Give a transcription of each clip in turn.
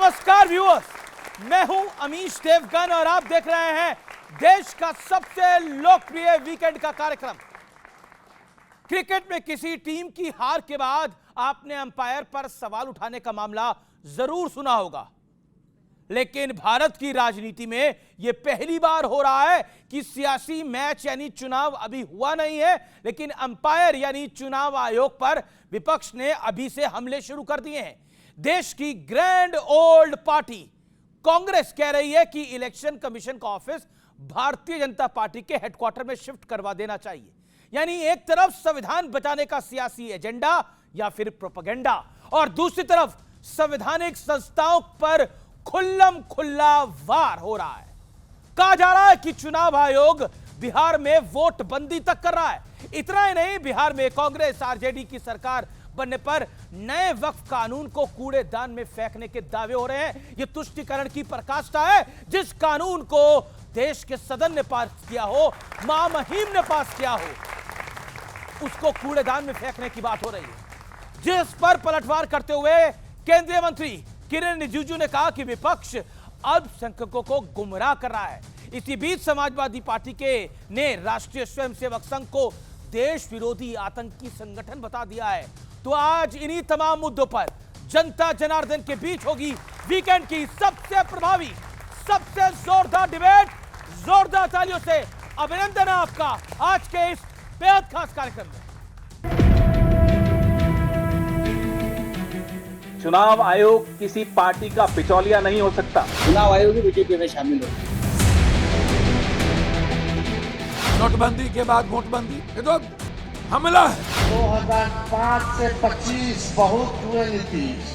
नमस्कार व्यूअर्स, मैं हूं अमीश देवगन और आप देख रहे हैं देश का सबसे लोकप्रिय वीकेंड का कार्यक्रम। क्रिकेट में किसी टीम की हार के बाद आपने अंपायर पर सवाल उठाने का मामला जरूर सुना होगा, लेकिन भारत की राजनीति में यह पहली बार हो रहा है कि सियासी मैच यानी चुनाव अभी हुआ नहीं है, लेकिन अंपायर यानी चुनाव आयोग पर विपक्ष ने अभी से हमले शुरू कर दिए हैं। देश की ग्रैंड ओल्ड पार्टी कांग्रेस कह रही है कि इलेक्शन कमीशन का ऑफिस भारतीय जनता पार्टी के हेडक्वार्टर में शिफ्ट करवा देना चाहिए। यानी एक तरफ संविधान बचाने का सियासी एजेंडा या फिर प्रोपेगेंडा, और दूसरी तरफ संवैधानिक संस्थाओं पर खुल्लम खुल्ला वार हो रहा है। कहा जा रहा है कि चुनाव आयोग बिहार में वोट बंदी तक कर रहा है। इतना ही नहीं, बिहार में कांग्रेस आरजेडी की सरकार बनने पर नए वक्फ कानून को कूड़ेदान में फेंकने के दावे हो रहे हैं। यह तुष्टीकरण की पराकाष्ठा है। जिस कानून को देश के सदन ने पास किया हो, महामहिम ने पास किया हो, उसको कूड़ेदान में फेंकने की बात हो रही है। जिस पर पलटवार करते हुए केंद्रीय मंत्री किरेन रिजिजू ने कहा कि विपक्ष अल्पसंख्यकों को गुमराह कर रहा है। इसी बीच समाजवादी पार्टी ने राष्ट्रीय स्वयंसेवक संघ को देश विरोधी आतंकी संगठन बता दिया है। तो आज इन्हीं तमाम मुद्दों पर जनता जनार्दन के बीच होगी वीकेंड की सबसे प्रभावी, सबसे जोरदार डिबेट। जोरदार तालियों से अभिनंदन है आपका आज के इस बेहद खास कार्यक्रम में। चुनाव आयोग किसी पार्टी का बिचौलिया नहीं हो सकता। चुनाव आयोग भी बीजेपी में शामिल हो। नोटबंदी के बाद वोटबंदी, ये तो हमला है। 2005 से 25 बहुत हुए नीतीश।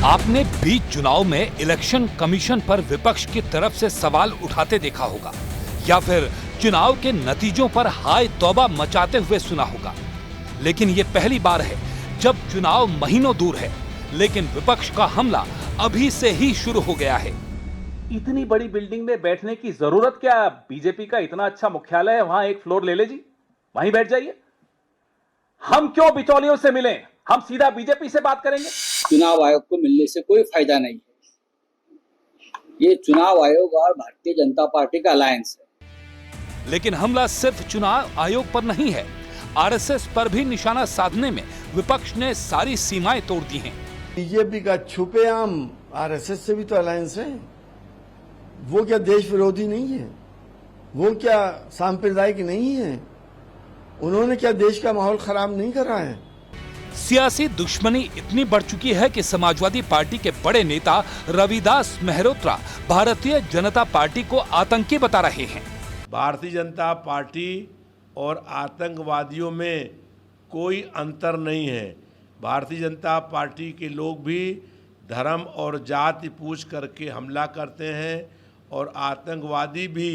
आपने बीच चुनाव में इलेक्शन कमीशन पर विपक्ष की तरफ से सवाल उठाते देखा होगा, या फिर चुनाव के नतीजों पर हाय तौबा मचाते हुए सुना होगा। लेकिन ये पहली बार है जब चुनाव महीनों दूर है, लेकिन विपक्ष का हमला अभी से ही शुरू हो गया है। इतनी बड़ी बिल्डिंग में बैठने की जरूरत क्या? बीजेपी का इतना अच्छा मुख्यालय है, वहां एक फ्लोर ले लीजिए, वहीं बैठ जाइए। हम क्यों बिचौलियों से मिलें? हम सीधा बीजेपी से बात करेंगे। चुनाव आयोग को मिलने से कोई फायदा नहीं है। ये चुनाव आयोग और भारतीय जनता पार्टी का अलायंस है। लेकिन हमला सिर्फ चुनाव आयोग पर नहीं है, आरएसएस पर भी निशाना साधने में विपक्ष ने सारी सीमाएं तोड़ दी हैं। बीजेपी का छुपेआम आरएसएस से भी तो अलायंस है। वो क्या देश विरोधी नहीं है? वो क्या सांप्रदायिक नहीं है? उन्होंने क्या देश का माहौल खराब नहीं कर रहा है? सियासी दुश्मनी इतनी बढ़ चुकी है कि समाजवादी पार्टी के बड़े नेता रविदास मेहरोत्रा भारतीय जनता पार्टी को आतंकी बता रहे हैं। भारतीय जनता पार्टी और आतंकवादियों में कोई अंतर नहीं है। भारतीय जनता पार्टी के लोग भी धर्म और जाति पूछ करके हमला करते हैं, और आतंकवादी भी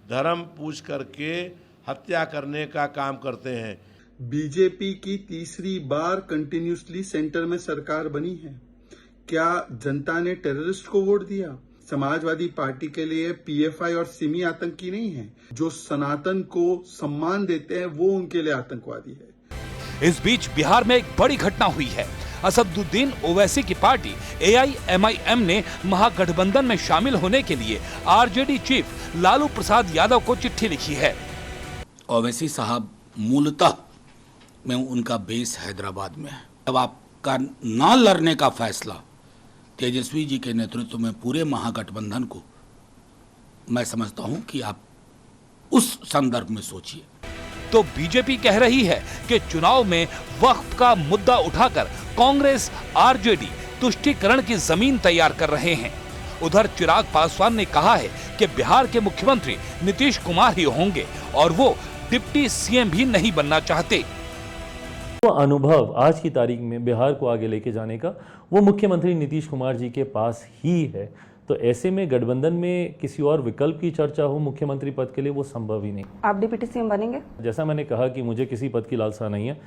धर्म पूछ करके हत्या करने का काम करते हैं। बीजेपी की तीसरी बार कंटिन्यूसली सेंटर में सरकार बनी है। क्या जनता ने टेररिस्ट को वोट दिया? समाजवादी पार्टी के लिए पीएफआई और सिमी आतंकी नहीं है। जो सनातन को सम्मान देते हैं वो उनके लिए आतंकवादी है। इस बीच बिहार में एक बड़ी घटना हुई है। असदुद्दीन ओवैसी की पार्टी AIMIM ने महागठबंधन में शामिल होने के लिए आरजेडी चीफ लालू प्रसाद यादव को चिट्ठी लिखी है। ओवैसी साहब मूलतः में उनका बेस हैदराबाद में है। अब आपका ना लड़ने का फैसला तेजस्वी जी के नेतृत्व में पूरे महागठबंधन को, मैं समझता हूं कि आप उस संदर्भ में सोचिए। तो बीजेपी कह रही है कि चुनाव में वक्फ का मुद्दा उठाकर कांग्रेस आरजेडी तुष्टीकरण की जमीन तैयार कर रहे हैं। उधर चिराग पासवान ने कहा है कि बिहार के मुख्यमंत्री नीतीश कुमार ही होंगे और वो डिप्टी सीएम भी नहीं बनना चाहते। वो अनुभव आज की तारीख में बिहार को आगे लेके जाने का वो मुख्यमंत्री नीतीश कुमार जी के पास ही है। तो ऐसे में गठबंधन में किसी और विकल्प की चर्चा हो मुख्यमंत्री पद के लिए, वो संभव ही नहीं। आप डिप्टी सीएम बनेंगे? जैसा मैंने कहा कि मुझे किसी पद की लालसा नहीं है।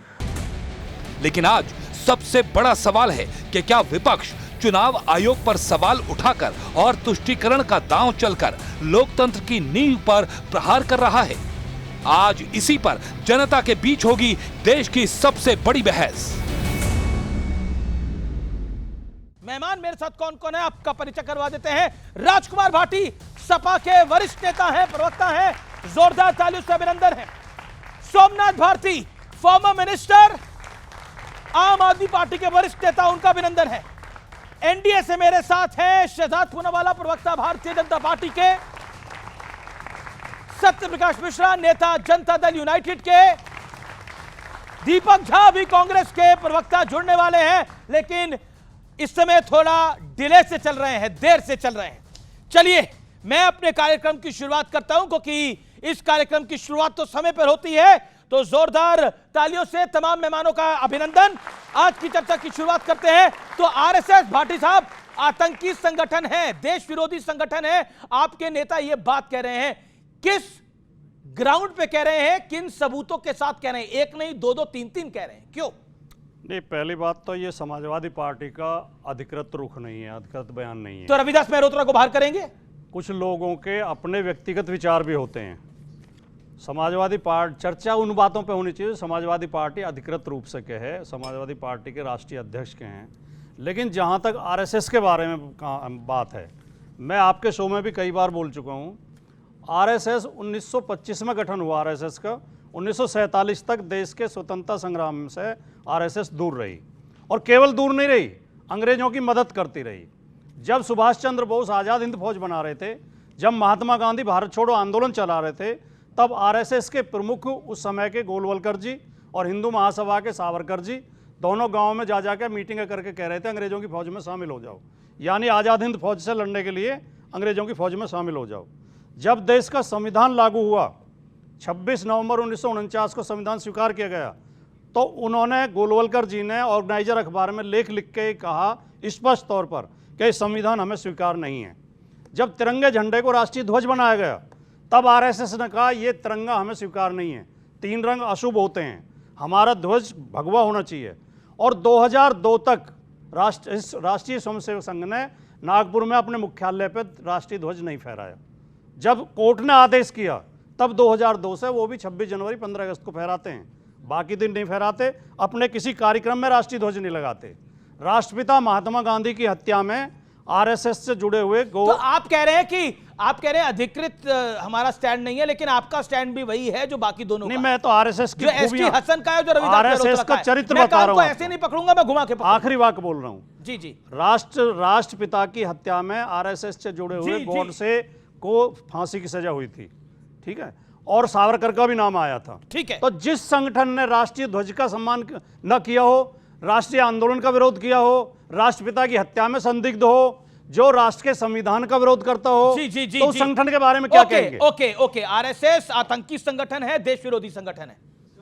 लेकिन आज सबसे बड़ा सवाल है कि क्या विपक्ष चुनाव आयोग पर सवाल उठाकर और तुष्टीकरण का दांव चलकर लोकतंत्र की नींव पर प्रहार कर रहा है? आज इसी पर जनता के बीच होगी देश की सबसे बड़ी बहस। मेहमान मेरे साथ कौन कौन है आपका परिचय करवा देते हैं। राजकुमार भाटी सपा के वरिष्ठ नेता हैं, प्रवक्ता हैं, जोरदार तालियों से अभिनंदन है। सोमनाथ भारती फॉर्मर मिनिस्टर, आम आदमी पार्टी के वरिष्ठ नेता, उनका अभिनंदन है। एनडीए से मेरे साथ हैं शहजाद पूनावाला, प्रवक्ता भारतीय जनता पार्टी के, सत्य प्रकाश मिश्रा नेता जनता दल यूनाइटेड के, दीपक झा भी कांग्रेस के प्रवक्ता जुड़ने वाले हैं, लेकिन इस समय थोड़ा डिले से चल रहे हैं, देर से चल रहे हैं। चलिए मैं अपने कार्यक्रम की शुरुआत करता हूं, क्योंकि इस कार्यक्रम की शुरुआत तो समय पर होती है। तो जोरदार तालियों से तमाम मेहमानों का अभिनंदन। आज की चर्चा की शुरुआत करते हैं। तो आरएसएस भाटी साहब आतंकी संगठन है, देश विरोधी संगठन है, आपके नेता ये बात कह रहे हैं, किस ग्राउंड पे कह रहे हैं, किन सबूतों के साथ कह रहे हैं? एक नहीं, दो दो तीन तीन कह रहे हैं, क्यों? नहीं, पहली बात तो ये समाजवादी पार्टी का अधिकृत रुख नहीं है, अधिकृत बयान नहीं है। तो रविदास मेहरोत्रा को बाहर करेंगे? कुछ लोगों के अपने व्यक्तिगत विचार भी होते हैं। समाजवादी पार्टी, चर्चा उन बातों पे होनी चाहिए समाजवादी पार्टी अधिकृत रूप से कहे, समाजवादी पार्टी के राष्ट्रीय अध्यक्ष के हैं। लेकिन जहाँ तक आरएसएस के बारे में बात है, मैं आपके शो में भी कई बार बोल चुका हूँ, आरएसएस 1925 में गठन हुआ आरएसएस का। 1947 तक देश के स्वतंत्रता संग्राम से आरएसएस दूर रही, और केवल दूर नहीं रही, अंग्रेजों की मदद करती रही। जब सुभाष चंद्र बोस आज़ाद हिंद फौज बना रहे थे, जब महात्मा गांधी भारत छोड़ो आंदोलन चला रहे थे, तब आरएसएस के प्रमुख उस समय के गोलवलकर जी और हिंदू महासभा के सावरकर जी दोनों गाँव में जा जाकर मीटिंगें करके कह रहे थे अंग्रेजों की फौज में शामिल हो जाओ, यानी आज़ाद हिंद फौज से लड़ने के लिए अंग्रेजों की फौज में शामिल हो जाओ। जब देश का संविधान लागू हुआ, 26 नवंबर 1949 को संविधान स्वीकार किया गया, तो उन्होंने, गोलवलकर जी ने ऑर्गेनाइजर अखबार में लेख लिख के कहा स्पष्ट तौर पर कि संविधान हमें स्वीकार नहीं है। जब तिरंगे झंडे को राष्ट्रीय ध्वज बनाया गया, तब आरएसएस ने कहा ये तिरंगा हमें स्वीकार नहीं है, 3 रंग अशुभ होते हैं, हमारा ध्वज भगवा होना चाहिए। और 2002 तक राष्ट्रीय स्वयंसेवक संघ ने नागपुर में अपने मुख्यालय पर राष्ट्रीय ध्वज नहीं फहराया। जब कोर्ट ने आदेश किया, तब 2002 से वो भी 26 जनवरी 15 अगस्त को फहराते हैं, बाकी दिन नहीं फहराते, अपने किसी कार्यक्रम में राष्ट्रीय ध्वज नहीं लगाते। राष्ट्रपिता महात्मा गांधी की हत्या में आरएसएस से जुड़े हुए तो आप कह रहे हैं अधिकृत हमारा स्टैंड नहीं है, लेकिन आपका स्टैंड भी वही है जो बाकी दोनों नहीं, का। मैं तो आरएसएस की एसटी हसन का है, जो रविदास आरएसएस का चरित्र बता रहा हूं, ऐसे नहीं पकड़ूंगा, मैं घुमा के पकड़ूंगा। आखिरी वाक्य बोल रहा हूं। जी जी। राष्ट्रपिता की हत्या में आरएसएस से जुड़े हुए गोडसे को फांसी की सजा हुई थी, ठीक है, और सावरकर का भी नाम आया था, ठीक है। तो जिस संगठन ने राष्ट्रीय ध्वज का सम्मान न किया हो, राष्ट्रीय आंदोलन का विरोध किया हो, राष्ट्रपिता की हत्या में संदिग्ध हो, जो राष्ट्र के संविधान का विरोध करता हो, तो उस संगठन के बारे में क्या कहेंगे? ओके, आरएसएस आतंकी संगठन है, देश विरोधी संगठन है।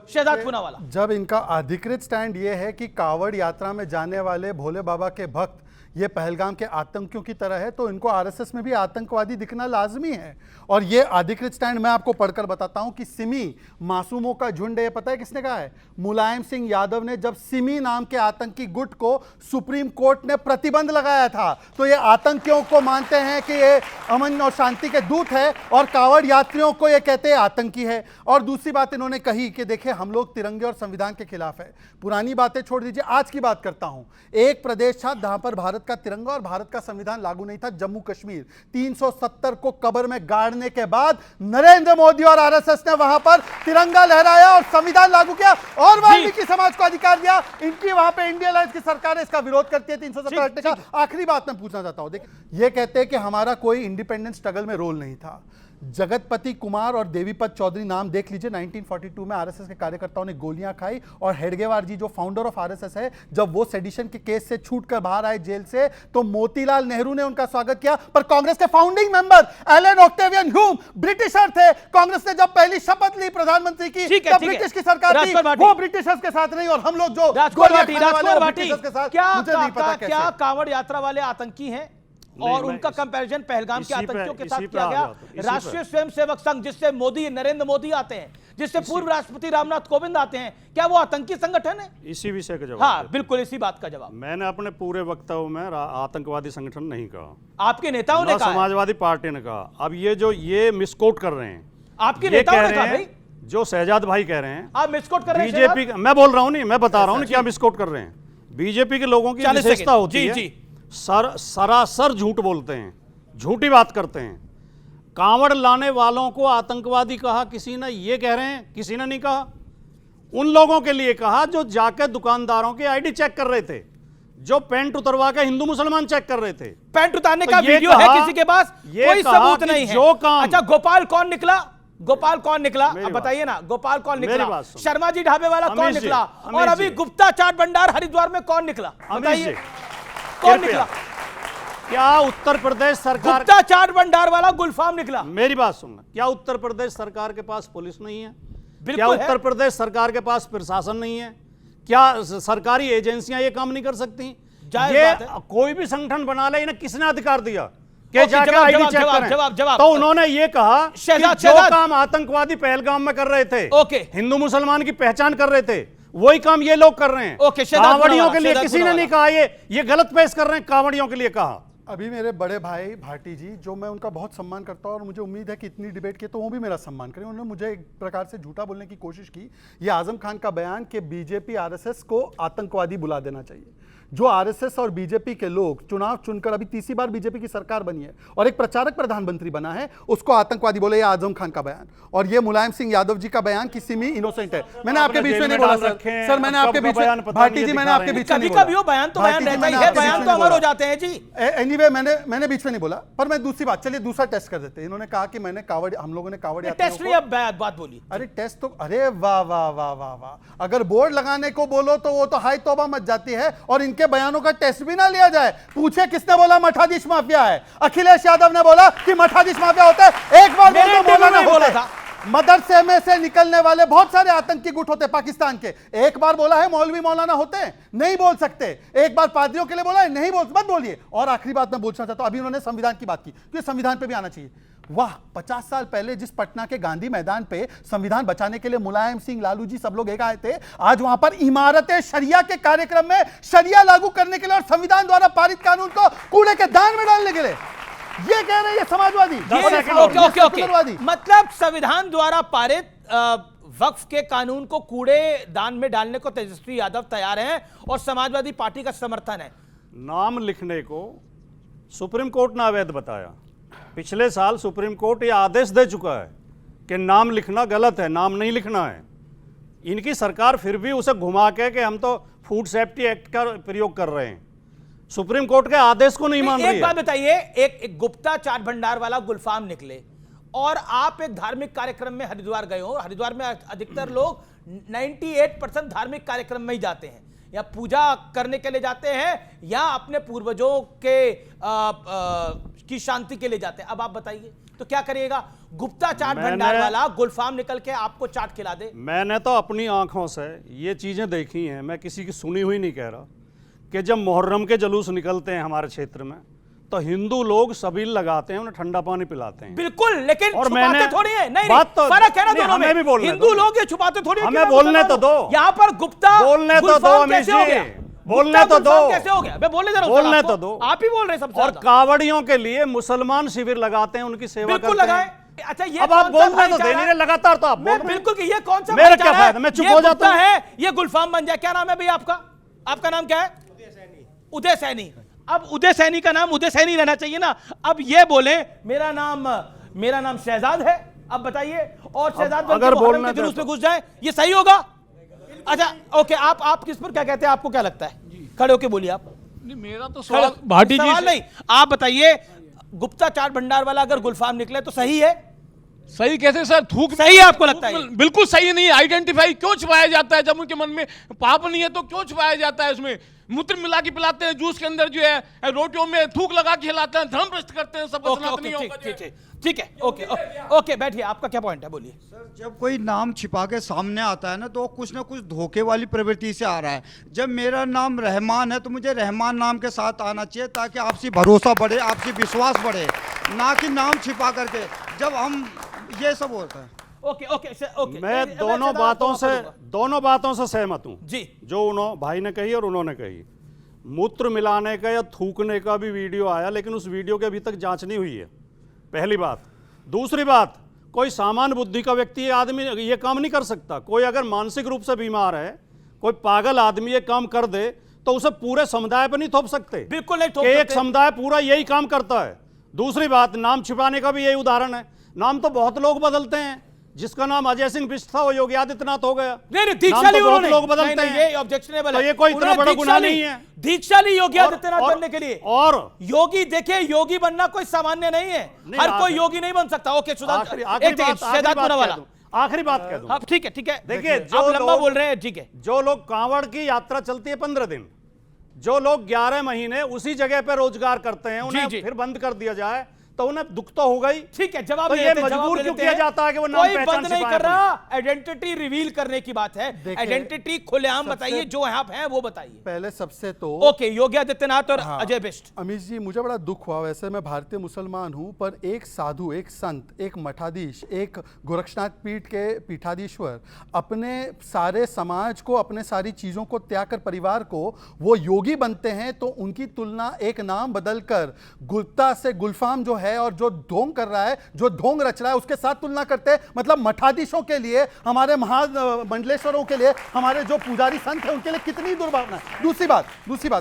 शहजाद पूनावाला, जब इनका अधिकृत स्टैंड ये है कि कावड़ यात्रा में जाने वाले भोले बाबा के भक्त ये पहलगाम के आतंकियों की तरह है, तो इनको आरएसएस में भी आतंकवादी दिखना लाजमी है। और ये अधिकृत स्टैंड मैं आपको पढ़कर बताता हूं कि सिमी मासूमों का झुंड है, ये पता है किसने कहा है? मुलायम सिंह यादव ने, जब सिमी नाम के आतंकी गुट को सुप्रीम कोर्ट ने प्रतिबंध लगाया था। तो ये आतंकियों को मानते हैं कि ये अमन और शांति के दूत है, और कावड़ यात्रियों को ये कहते हैं आतंकी है। और दूसरी बात इन्होंने कही कि देखिए हम लोग तिरंगे और संविधान के खिलाफ है। पुरानी बातें छोड़ दीजिए, आज की बात करता हूं। एक प्रदेश था जहां पर भारत का तिरंगा और भारत का संविधान लागू नहीं था, जम्मू कश्मीर। 370 को कब्र में गाड़ने के बाद नरेंद्र मोदी और आरएसएस ने वहां पर तिरंगा लहराया और संविधान लागू किया और वाल्मीकि समाज को अधिकार दिया। इनकी वहां पे इंडिया अलायंस की सरकार इसका विरोध करती है 370 हटने का। आखिरी बात मैं पूछना चाहता हूं, देखिए ये कहते हैं कि हमारा कोई इंडिपेंडेंस स्ट्रगल में रोल नहीं था। जगतपति कुमार और देवीपत चौधरी नाम देख लीजिए, 1942 में आरएसएस के कार्यकर्ताओं ने गोलियां खाई, और हेडगेवार जी जो फाउंडर ऑफ आरएसएस है, जब वो सेडिशन के केस से छूटकर बाहर आए जेल से, तो मोतीलाल नेहरू ने उनका स्वागत किया। पर कांग्रेस के founding member Allan Octavian Hume Britisher थे। कांग्रेस ने जब पहली शपथ ली प्रधानमंत्री की, तब ब्रिटिश की सरकार थी, वो ब्रिटिशर्स के साथ नहीं, और हम लोग जो ब्रिटिशर्स के साथ, मुझे नहीं पता क्या कांवड़ यात्रा वाले आतंकी हैं? और उनका कंपैरिजन पहलगाम के आतंकियों के साथ किया गया। राष्ट्रीय स्वयंसेवक संघ, जिससे नरेंद्र मोदी आते हैं, जिससे पूर्व राष्ट्रपति रामनाथ कोविंद आते हैं, क्या वो आतंकी संगठन है? इसी विषय का जवाब। हाँ बिल्कुल, इसी बात का जवाब। मैंने अपने पूरे वक्तव्य में आतंकवादी संगठन नहीं कहा, आपके नेताओं ने कहा, समाजवादी पार्टी ने कहा। अब ये मिसकोट कर रहे हैं, आपके नेताओं ने कहा भाई, जो शहजाद भाई कह रहे हैं, आप मिसकोट कर रहे हैं बीजेपी का, मैं बोल रहा हूं नहीं, मैं बता रहा हूं क्या मिसकोट कर रहे हैं। बीजेपी के लोगों की विशेषता होती है सरासर झूठ बोलते हैं, झूठी बात करते हैं। कांवड़ लाने वालों को आतंकवादी कहा किसी ने, ये कह रहे हैं, किसी ने नहीं कहा। उन लोगों के लिए कहा जो जाके दुकानदारों की आईडी चेक कर रहे थे, जो पैंट उतरवा के हिंदू मुसलमान चेक कर रहे थे। पैंट उतारने का वीडियो है किसी के पास? कोई सबूत नहीं है। जो काम, अच्छा गोपाल कौन निकला? गोपाल कौन निकला? अब बताइए ना, गोपाल कौन निकला? शर्मा जी ढाबे वाला कौन निकला? और अभी गुप्ता चाट भंडार हरिद्वार में कौन निकला? बताइए कौन निकला? क्या उत्तर प्रदेश सरकार गुप्ता चाट भंडार वाला गुलफाम निकला? मेरी बात सुनना, क्या उत्तर प्रदेश सरकार के पास पुलिस नहीं है? क्या बिल्कुल उत्तर प्रदेश सरकार के पास प्रशासन नहीं है? क्या सरकारी एजेंसियां ये काम नहीं कर सकती? ये कोई भी संगठन बना ले, इन्हें किसने अधिकार दिया कि जाकर आईडी चेक करें? तो उन्होंने ये कहा कि जो काम आतंकवादी पहलगाम में कर रहे थे, हिंदू मुसलमान की पहचान कर रहे थे, वही काम ये लोग कर रहे हैं। कांवड़ियों के लिए किसी ने नहीं कहा, ये गलत पेश कर रहे हैं, कांवड़ियों के लिए कहा। अभी मेरे बड़े भाई भाटी जी, जो मैं उनका बहुत सम्मान करता हूं और मुझे उम्मीद है कि इतनी डिबेट की तो वो भी मेरा सम्मान करें, उन्होंने मुझे एक प्रकार से झूठा बोलने की कोशिश की। ये आजम खान का बयान कि बीजेपी आरएसएस को आतंकवादी बुला देना चाहिए। जो आरएसएस और बीजेपी के लोग चुनाव चुनकर अभी तीसरी बार बीजेपी की सरकार बनी है और एक प्रचारक प्रधानमंत्री बना है, उसको आतंकवादी बोले। ये आजम खान का बयान और ये मुलायम सिंह यादव जी का बयान कि सिमी इनोसेंट है। मैंने आपके बीच में नहीं बोला सर, मैंने आपके बीच में, भाटी जी मैंने आपके बीच में नहीं बोला। कभी बयान तो बयान रहता ही है, बयान तो अमर हो जाते हैं जी। एनीवे मैंने बीच में नहीं बोला, पर मैं दूसरी बात, चलिए दूसरा टेस्ट कर देते हैं। इन्होंने कहा कि मैंने कावड़, हम लोगों ने कावड़ टेस्ट नहीं, अब बात बोली। अरे टेस्ट तो, अरे वाह वाह वाह वाह वाह, अगर बोर्ड लगाने को बोलो तो वो तो हाई तौबा मच जाती है। और इनके बयानों का टेस्ट भी ना लिया जाए। पूछे किसने बोला मठाधीश माफिया है? अखिलेश यादव ने बोला कि मठाधीश माफिया होता है। एक बार बोला था मदरसे में से निकलने वाले बहुत सारे आतंकी गुट होते पाकिस्तान के। एक बार बोला है मौलवी मौलाना होते हैं, नहीं बोल सकते। एक बार पादरियों के लिए बोला है, नहीं बोल, मत बोलिए। और आखिरी बात मैं पूछना चाहता हूं, अभी उन्होंने संविधान की बात की, तो संविधान पे भी आना चाहिए। वाह, 50 साल पहले जिस पटना के गांधी मैदान पे संविधान बचाने के लिए मुलायम सिंह, लालू जी सब लोग एक आए थे, आज वहां पर इमारत शरिया के कार्यक्रम में शरिया लागू करने के लिए और संविधान द्वारा पारित कानून को कूड़े के दान में डालने के लिए ये कह रहे हैं समाजवादी। ओके। मतलब संविधान द्वारा पारित वक्फ के कानून को कूड़े दान में डालने को तेजस्वी यादव तैयार हैं और समाजवादी पार्टी का समर्थन है। नाम लिखने को सुप्रीम कोर्ट ने अवैध बताया। पिछले साल सुप्रीम कोर्ट ये आदेश दे चुका है कि नाम लिखना गलत है, नाम नहीं लिखना है। इनकी सरकार फिर भी उसे घुमा के कि हम तो फूड सेफ्टी एक्ट का प्रयोग कर रहे हैं, सुप्रीम कोर्ट के आदेश को नहीं मान रही है। एक बात बताइए, एक गुप्ता चाट भंडार वाला गुलफाम निकले और आप एक धार्मिक कार्यक्रम में हरिद्वार गए हो। हरिद्वार में अधिकतर लोग 98% धार्मिक कार्यक्रम में ही जाते हैं, या पूजा करने के लिए जाते हैं या अपने पूर्वजों के की शांति के लिए जाते हैं। अब आप बताइए तो क्या करिएगा? गुप्ता चाट भंडार वाला गुलफाम निकल के आपको चाट खिला दे। मैंने तो अपनी आंखों से ये चीजें देखी हैं, मैं किसी की सुनी हुई नहीं कह रहा, कि जब मुहर्रम के जुलूस निकलते हैं हमारे क्षेत्र में तो हिंदू लोग सबील लगाते हैं, उन्हें ठंडा पानी पिलाते हैं। बिल्कुल, लेकिन और छुपाते थोड़ी है। नहीं, बात तो फर्क है ना दोनों में। भी बोलने हिंदू लोग ये छुपाते थोड़ी है। हमें बोलने तो दो, यहाँ पर गुप्ता बोलने तो दो अमीश जी, बोलने तो दो। कैसे हो गया? मैं बोलने दे रहा हूं, बोलने तो दो। आप ही बोल रहे हैं सबसे। और कावड़ियों के लिए मुसलमान शिविर लगाते हैं, उनकी सेवा करते हैं। बिल्कुल लगाए। अच्छा, ये अब आप बोलने तो दे नहीं रहे लगातार, तो आप बिल्कुल कि ये कौन सा मेरा क्या फायदा, मैं चुप हो जाता हूं। है ये गुलफाम बन जाए। क्या नाम है भैया आपका? आपका नाम क्या है? उदय सैनी। अब उदय सैनी का नाम उदय सैनी रहना चाहिए ना। अब ये बोले मेरा नाम शहजाद है। अब बताइए, और शहजाद अगर बोलने जुलूस में घुस जाए, ये सही होगा? अच्छा ओके, आप किस पर क्या कहते हैं? आपको क्या लगता है? खड़े होके बोलिए आप। मेरा तो सवाल भाटी जी सवाल नहीं, आप बताइए, गुप्ता चाट भंडार वाला अगर गुलफाम निकले तो सही है? सही कैसे सर? थूक सही है आपको लगता है? बिल्कुल सही नहीं। आइडेंटिफाई क्यों छुपाया जाता है? जब उनके मन में पाप नहीं है तो क्यों छुपाया जाता है? उसमें मूत्र मिला के पिलाते हैं, जूस के अंदर जो है रोटियों में थूक लगा के खिलाते हैं, धर्म भ्रष्ट करते हैं सब। ठीक है, ओके, बैठिए। आपका क्या पॉइंट है? बोलिए सर। जब कोई नाम छिपा के सामने आता है ना, तो कुछ ना कुछ धोखे वाली प्रवृत्ति से आ रहा है। जब मेरा नाम रहमान है तो मुझे रहमान नाम के साथ आना चाहिए, ताकि आपसी भरोसा बढ़े, आपसी विश्वास बढ़े, ना कि नाम छिपा करके। जब हम ये सब होता है। ओके। मैं दोनों बातों से सहमत हूं जी, जो भाई ने कही और उन्होंने कही। मूत्र मिलाने का या थूकने का भी वीडियो आया, लेकिन उस वीडियो की अभी तक जांच नहीं हुई है, पहली बात। दूसरी बात, कोई सामान्य बुद्धि का व्यक्ति ये आदमी ये काम नहीं कर सकता। कोई अगर मानसिक रूप से बीमार है, कोई पागल आदमी ये काम कर दे तो उसे पूरे समुदाय पर नहीं थोप सकते। बिल्कुल नहीं थोप कि सकते। एक समुदाय पूरा यही काम करता है। दूसरी बात, नाम छिपाने का भी यही उदाहरण है। नाम तो बहुत लोग बदलते हैं। जिसका नाम अजय सिंह बिष्ट था वो योगी आदित्यनाथ हो गया। नहीं, दीक्षाली बहुत उन्होंने लोग बदलते हैं। ये ऑब्जेक्शनेबल तो है। ये कोई इतना बड़ा गुनाह नहीं है। दीक्षाली योगी आदित्यनाथ बनने के लिए और योगी, देखिए योगी बनना कोई सामान्य नहीं है। हर कोई योगी नहीं बन सकता। ओके सुधांशु, आखिरी बात कह दूं। ठीक है, ठीक है। देखिए, आप लंबा बोल रहे हैं, ठीक है। जो लोग कांवड़ की यात्रा चलती है 15 दिन, जो लोग 11 महीने उसी जगह पर रोजगार करते हैं, उन्हें फिर बंद कर दिया जाए तो उन्हें दुख तो होगा ही। ठीक है, जवाब तो ये मजबूर क्यों किया जाता है कि वो नाम कोई पहचान बंद नहीं कर रहा। आइडेंटिटी रिवील करने की बात है। आइडेंटिटी खुलेआम बताइए, जो आप हैं वो बताइए। पहले सबसे तो ओके, योगी आदित्यनाथ और अजय बिष्ट। अमीश जी, मुझे बड़ा दुख हुआ, वैसे मैं भारतीय मुसलमान हूं, पर एक साधु, एक संत, एक मठाधीश, एक गोरक्षनाथ पीठ के पीठाधीश्वर अपने सारे समाज को, अपने सारी चीज़ों को त्याग कर परिवार को वो योगी बनते हैं, तो उनकी तुलना एक नाम बदलकर गुप्ता से गुलफाम जो है और जो ढोंग कर रहा है, जो ढोंग रच रहा है, उसके साथ तुलना करते हैं। मतलब मठाधीशों के लिए, हमारे महामंडलेश्वरों के लिए, हमारे जो पुजारी संत हैं उनके लिए कितनी दुर्भावना है। दूसरी बात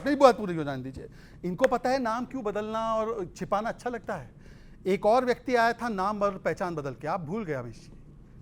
मेरी बात पूरी हो जाने दीजिए। इनको पता है नाम क्यों बदलना और छिपाना अच्छा लगता है। एक और व्यक्ति आया था नाम और पहचान बदल के, आप भूल गए अमीश जी।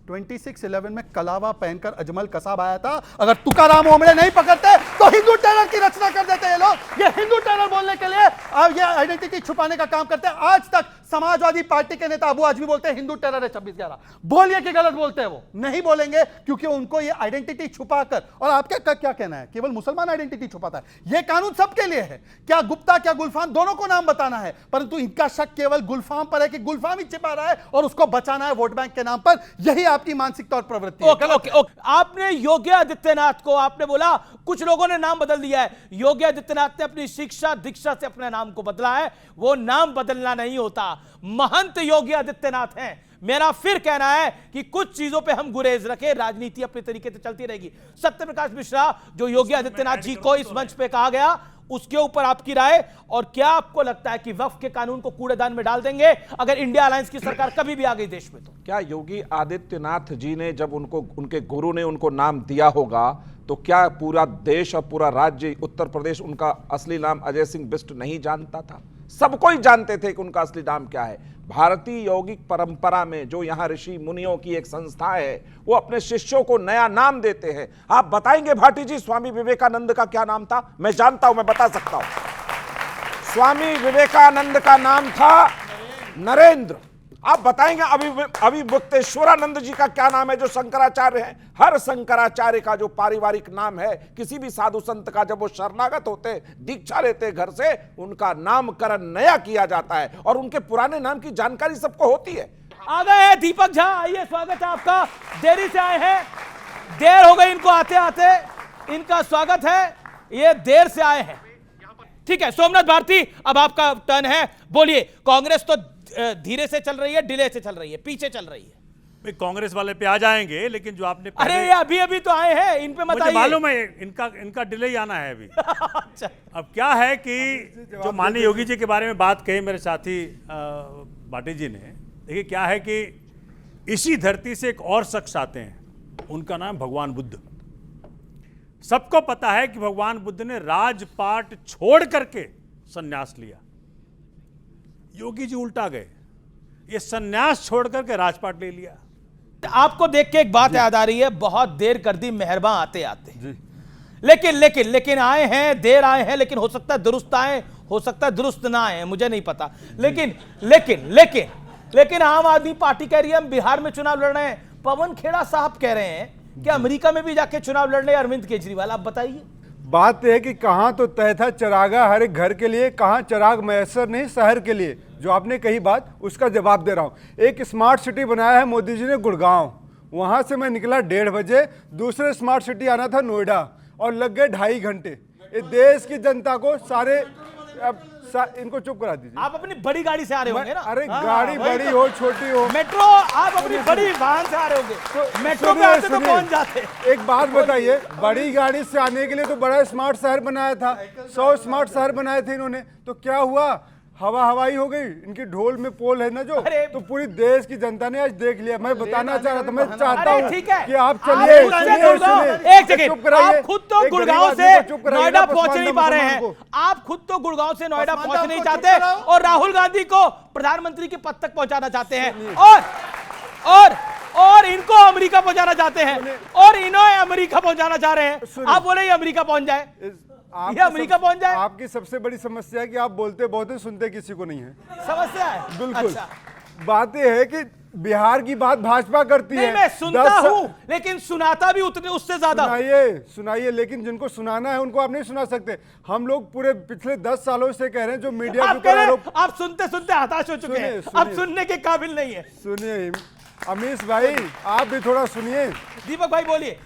26/11 में कलावा पहनकर अजमल कसाब आया था। अगर तुकाराम ओमड़े नहीं पकड़ते तो हिंदू टेरर की रचना कर देते ये लोग। ये हिंदू टेरर बोलने के लिए अब ये आइडेंटिटी छुपाने का काम करते हैं। आज तक समाजवादी पार्टी के नेता अबू आजमी बोलते हैं हिंदू टेरर है 26/11। बोलिए कि गलत बोलते हैं? वो नहीं बोलेंगे, क्योंकि उनको ये आइडेंटिटी छुपाकर, और आपका क्या कहना है, केवल मुसलमान आइडेंटिटी छुपाता है? ये कानून सबके लिए है। क्या गुप्ता क्या गुलफाम, दोनों को नाम बताना है, परंतु इनका शक केवल गुलफाम पर है कि गुलफाम ही छिपा रहा है और उसको बचाना है वोट बैंक के नाम पर। यही आपकी मानसिकता और प्रवृत्ति है। ओके। आपने योगी आदित्यनाथ को, आपने बोला कुछ लोगों ने नाम बदल दिया है। योगी आदित्यनाथ ने अपनी शिक्षा दीक्षा से अपने नाम को बदला है। वो नाम बदलना नहीं होता। महंत योगी आदित्यनाथ हैं। मेरा फिर कहना है कि कुछ चीजों पे हम गुरेज रखें, राजनीति अपने तरीके से चलती रहेगी। सत्यप्रकाश मिश्रा, जो योगी आदित्यनाथ जी को इस मंच पे कहा गया, उसके ऊपर आपकी राय, और क्या आपको लगता है कि वक्फ के कानून को कूड़ेदान में डाल देंगे अगर इंडिया अलायंस की सरकार कभी भी आ गई देश में? तो क्या योगी आदित्यनाथ जी ने जब उनको, उनके गुरु ने उनको नाम दिया होगा, तो क्या पूरा देश और पूरा राज्य उत्तर प्रदेश उनका असली नाम अजय सिंह बिष्ट नहीं जानता था? सब कोई जानते थे कि उनका असली नाम क्या है। भारतीय यौगिक परंपरा में जो यहाँ ऋषि मुनियों की एक संस्था है, वो अपने शिष्यों को नया नाम देते हैं। आप बताएंगे भाटी जी, स्वामी विवेकानंद का क्या नाम था? मैं जानता हूं, मैं बता सकता हूं। स्वामी विवेकानंद का नाम था नरेंद्र। आप बताएंगे अभिमुक्तेश्वरानंद जी का क्या नाम है, जो शंकराचार्य हैं? हर शंकराचार्य का जो पारिवारिक नाम है, किसी भी साधु संत का जब वो शरणागत होते, दीक्षा लेते घर से, उनका नामकरण नया किया जाता है और उनके पुराने नाम की जानकारी सबको होती है। आ गए हैं दीपक झा, आइए, स्वागत है आपका। देरी से आए हैं, देर हो गई इनको आते आते, इनका स्वागत है। ये देर से आए हैं, ठीक है। सोमनाथ भारती, अब आपका टर्न है, बोलिए। कांग्रेस तो धीरे से चल रही है, डिले से चल रही है, पीछे चल रही है। कांग्रेस वाले पे आ जाएंगे, लेकिन जो आपने अरे ये अभी तो आए हैं, इन पे मत आइए। मालूम है इनका डिले ही आना है अभी। अच्छा। अब क्या है कि जो माननीय योगी जी के बारे में बात कही मेरे साथी भाटी जी ने, देखिए क्या है कि इसी धरती से एक और शख्स आते हैं, उनका नाम भगवान बुद्ध। सबको पता है कि भगवान बुद्ध ने राजपाट छोड़ करके सन्यास लिया। योगी जी उल्टा गए, ये सन्यास छोड़ करके राजपाट ले लिया। आपको देख के एक बात याद आ रही है, बहुत देर कर दी मेहरबान आते आते। लेकिन आए हैं, देर आए हैं, लेकिन हो सकता है दुरुस्त आए, हो सकता है दुरुस्त ना आए, मुझे नहीं पता। लेकिन आम आदमी पार्टी कह रही है हम बिहार में चुनाव लड़ रहे हैं। पवन खेड़ा साहब कह रहे हैं कि अमेरिका में भी जाके चुनाव लड़ रहे हैं अरविंद केजरीवाल। आप बताइए। बात यह है कि कहाँ तो तय था चरागा हर एक घर के लिए, कहाँ चराग मैसर नहीं शहर के लिए। जो आपने कही बात, उसका जवाब दे रहा हूँ। एक स्मार्ट सिटी बनाया है मोदी जी ने गुड़गांव, वहाँ से मैं निकला 1:30 बजे। दूसरे स्मार्ट सिटी आना था नोएडा, और लग गए 2.5 घंटे। ये देश की जनता को सारे इनको चुप करा दीजिए। आप अपनी बड़ी गाड़ी से आ रहे होंगे ना? अरे गाड़ी बड़ी हो छोटी हो, मेट्रो, आप अपनी बड़ी वाहन से आ रहे होंगे। तो मेट्रो पे आते तो पहुंच जाते। एक बात बताइए, बड़ी गाड़ी से आने के लिए तो बड़ा स्मार्ट शहर बनाया था, 100 स्मार्ट शहर बनाए थे इन्होंने, तो क्या हुआ? हवा हवाई हो गई इनकी ढोल में पोल है ना जो, तो पूरी देश की जनता ने आज देख लिया। मैं बताना चाह रहा था, मैं चाहता हूँ कि आप चलिए एक सेकंड, आप खुद तो गुड़गांव से नोएडा पहुंच नहीं पा रहे हैं, आप खुद तो गुड़गांव से नोएडा पहुंच नहीं चाहते और राहुल गांधी को प्रधानमंत्री के पद तक पहुंचाना चाहते हैं और इनको अमेरिका पहुंचाना चाहते हैं और इन्हें अमेरिका पहुंचाना चाह रहे हैं। आप बोले ये अमेरिका पहुंच जाए, ये अमेरिका पहुंच जाए। आपकी सबसे बड़ी समस्या है कि आप बोलते बहुत हैं, सुनते किसी को नहीं है। समस्या है बिल्कुल। अच्छा। बात यह है कि बिहार की बात भाजपा करती है। मैं सुनता हूं लेकिन सुनाता भी उतने उससे ज्यादा। सुनाइए, लेकिन जिनको सुनाना है उनको आप नहीं सुना सकते। हम लोग पूरे पिछले 10 सालों से कह रहे हैं जो मीडिया आप सुनते सुनते हताश हो चुके हैं, अब सुनने के काबिल नहीं है। सुनिए अमीश भाई, आप भी थोड़ा सुनिए। दीपक भाई बोलिए,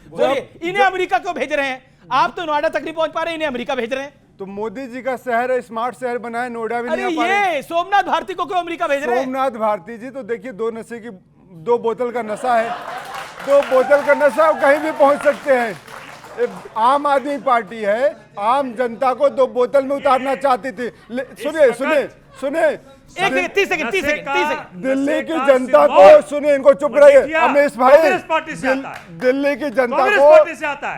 इन्हें अमेरिका क्यों भेज रहे हैं? आप तो नोएडा तक नहीं पहुंच पा रहे, इन्हें अमेरिका भेज रहे हैं। तो मोदी जी का शहर है, स्मार्ट शहर बना है, नोएडा भी नहीं आ पा रहे। ये सोमनाथ भारती को क्यों अमेरिका भेज रहे हैं? सोमनाथ भारती जी तो देखिए 2 बोतल का नशा है, 2 बोतल का नशा कहीं भी पहुंच सकते हैं। आम आदमी पार्टी है, आम जनता को 2 बोतल में उतारना चाहती थी। सुनिए सुनिए सुनिए, 30 सेकंड दिल्ली की जनता को सुनिए, इनको चुप रहिए अमीश भाई। दिल्ली की जनता को,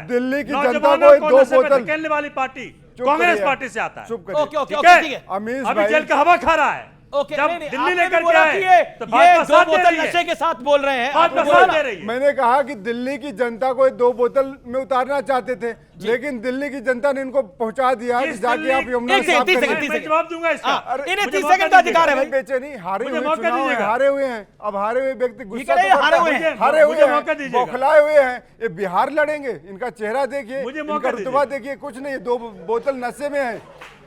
दिल्ली की जनता को 2 बोतल खेलने वाली पार्टी कांग्रेस पार्टी से आता है। चुप करिए ठीक है। अमीश अभी जेल का हवा खा रहा है। जब दिल्ली लेकर के आए तो ये 2 बोतल नशे के साथ बोल रहे हैं। मैंने कहा कि दिल्ली की जनता को 2 बोतल में उतारना चाहते थे, लेकिन दिल्ली की जनता ने इनको पहुंचा दिया। जाके आप यमुना जवाब दूंगा इसका। इन्हें 30 सेकंड का अधिकार है भाई। बेचे नहीं, हारे हुए हैं। अब हारे हुए व्यक्ति गुस्सा हारे हुए हैं, बौखलाए हुए हैं। ये बिहार लड़ेंगे, इनका चेहरा देखिए, इनका रुतबा देखिए, कुछ नहीं, 2 बोतल नशे में है।